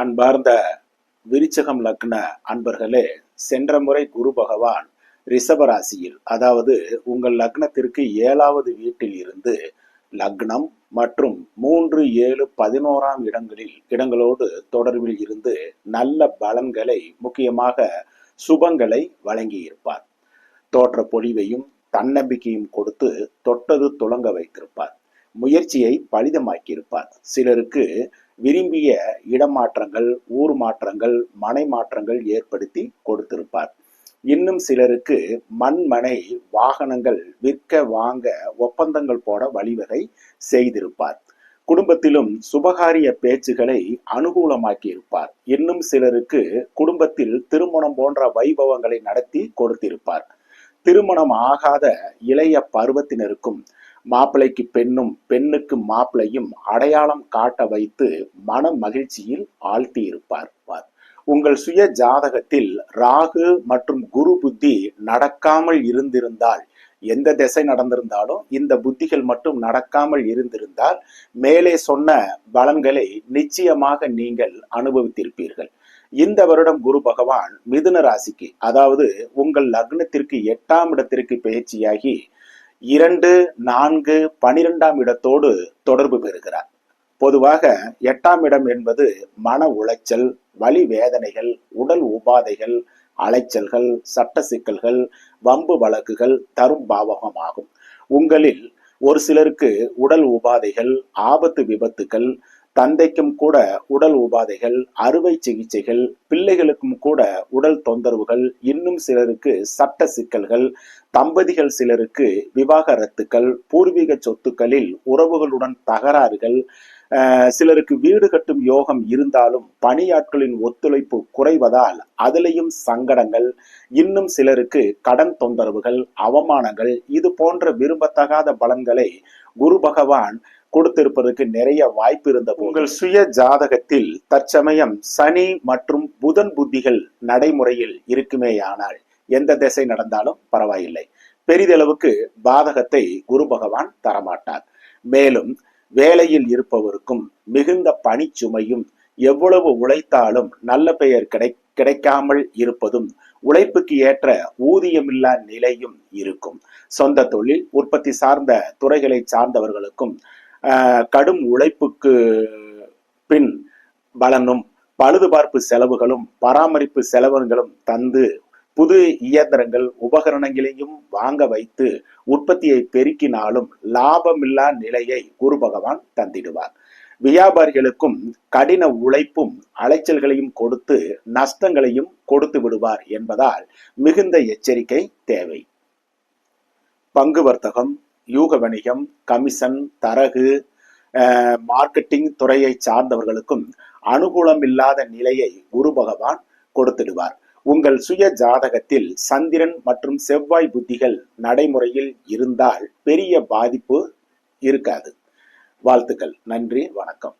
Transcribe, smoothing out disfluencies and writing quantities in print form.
அன்பார்ந்த விருச்சகம் லக்ன அன்பர்களே, சென்ற முறை குரு பகவான் ரிஷபராசியில், அதாவது உங்கள் லக்னத்திற்கு 7வது வீட்டில் இருந்து லக்னம் மற்றும் 3, 7, 11ஆம் இடங்களோடு தொடர்பில் இருந்து நல்ல பலன்களை, முக்கியமாக சுபங்களை வழங்கியிருப்பார். தோற்ற பொலிவையும் தன்னம்பிக்கையும் கொடுத்து தொட்டது துளங்க வைத்திருப்பார். முயற்சியை பலிதமாக்கியிருப்பார். சிலருக்கு விரும்பிய இடமாற்றங்கள், ஊர் மாற்றங்கள், மனை மாற்றங்கள் ஏற்படுத்தி கொடுத்திருப்பார். இன்னும் சிலருக்கு மண், வாகனங்கள் விற்க வாங்க ஒப்பந்தங்கள் போட வழிவகை செய்திருப்பார். குடும்பத்திலும் சுபகாரிய பேச்சுகளை அனுகூலமாக்கி இருப்பார். இன்னும் சிலருக்கு குடும்பத்தில் திருமணம் போன்ற வைபவங்களை நடத்தி கொடுத்திருப்பார். திருமணம் ஆகாத இளைய பருவத்தினருக்கும் மாப்பிள்ளைக்கு பெண்ணும், பெண்ணுக்கு மாப்பிள்ளையும் அடையாளம் காட்ட வைத்து மன மகிழ்ச்சியில் ஆழ்த்தி இருப்பார். உங்கள் சுய ஜாதகத்தில் ராகு மற்றும் குரு புத்தி நடக்காமல் இருந்திருந்தால், எந்த திசை நடந்திருந்தாலும் இந்த புத்திகள் மட்டும் நடக்காமல் இருந்திருந்தால் மேலே சொன்ன பலன்களை நிச்சயமாக நீங்கள் அனுபவித்திருப்பீர்கள். இந்த வருடம் குரு பகவான் மிதுன ராசிக்கு, அதாவது உங்கள் லக்னத்திற்கு 8ஆம் இடத்திற்கு பயிற்சியாகி 2, 4, 12ஆம் இடத்தோடு தொடர்பு பெறுகிறார். பொதுவாக 8ஆம் இடம் என்பது மன உளைச்சல், வலி வேதனைகள், உடல் உபாதைகள், அலைச்சல்கள், சட்ட சிக்கல்கள், வம்பு வழக்குகள் தரும் பாவகமாகும். உங்களில் ஒரு சிலருக்கு உடல் உபாதைகள், ஆபத்து விபத்துகள், தந்தைக்கும் கூட உடல் உபாதைகள், அறுவை சிகிச்சைகள், பிள்ளைகளுக்கும் கூட உடல் தொந்தரவுகள், இன்னும் சிலருக்கு சட்ட சிக்கல்கள், தம்பதிகள் சிலருக்கு விவாகரத்துக்கள், பூர்வீக சொத்துக்களில் உறவுகளுடன் தகராறுகள், சிலருக்கு வீடு கட்டும் யோகம் இருந்தாலும் பணியாட்களின் ஒத்துழைப்பு குறைவதால் அதிலையும் சங்கடங்கள், இன்னும் சிலருக்கு கடன் தொந்தரவுகள், அவமானங்கள், இது போன்ற விரும்பத்தகாத பலன்களை குரு பகவான் கொடுத்திருப்பதற்கு நிறைய வாய்ப்பு இருந்த உங்கள் சுய ஜாதகத்தில் தற்சமயம் சனி மற்றும் புதன் புத்திகள் நடைமுறையில் இருக்குமேயானால் எந்த திசை நடந்தாலும் பரவாயில்லை, பெரிதளவுக்கு பாதகத்தை குரு பகவான் தரமாட்டார். மேலும் வேலையில் இருப்பவருக்கும் மிகுந்த பணிச்சுமையும், எவ்வளவு உழைத்தாலும் நல்ல பெயர் கிடைக்காமல் இருப்பதும், உழைப்புக்கு ஏற்ற ஊதியமில்லா நிலையும் இருக்கும். சொந்த தொழில், உற்பத்தி சார்ந்த துறைகளை சார்ந்தவர்களுக்கும் கடும் உழைப்புக்கு பின் பலனும், பழுதுபார்ப்பு செலவுகளும் பராமரிப்பு செலவுகளும் தந்து புது இயந்திரங்கள் உபகரணங்களையும் வாங்க வைத்து உற்பத்தியை பெருக்கினாலும் லாபமில்லா நிலையை குரு பகவான் தந்திடுவார். வியாபாரிகளுக்கும் கடின உழைப்பும் அலைச்சல்களையும் கொடுத்து நஷ்டங்களையும் கொடுத்து விடுவார் என்பதால் மிகுந்த எச்சரிக்கை தேவை. பங்கு வர்த்தகம், யூக வணிகம், கமிஷன், தரகு, மார்க்கெட்டிங் துறையை சார்ந்தவர்களுக்கும் அனுகூலம் இல்லாத நிலையை குரு பகவான் கொடுத்திடுவார். உங்கள் சுய ஜாதகத்தில் சந்திரன் மற்றும் செவ்வாய் புத்திகள் நடைமுறையில் இருந்தால் பெரிய பாதிப்பு இருக்காது. வாழ்த்துக்கள். நன்றி, வணக்கம்.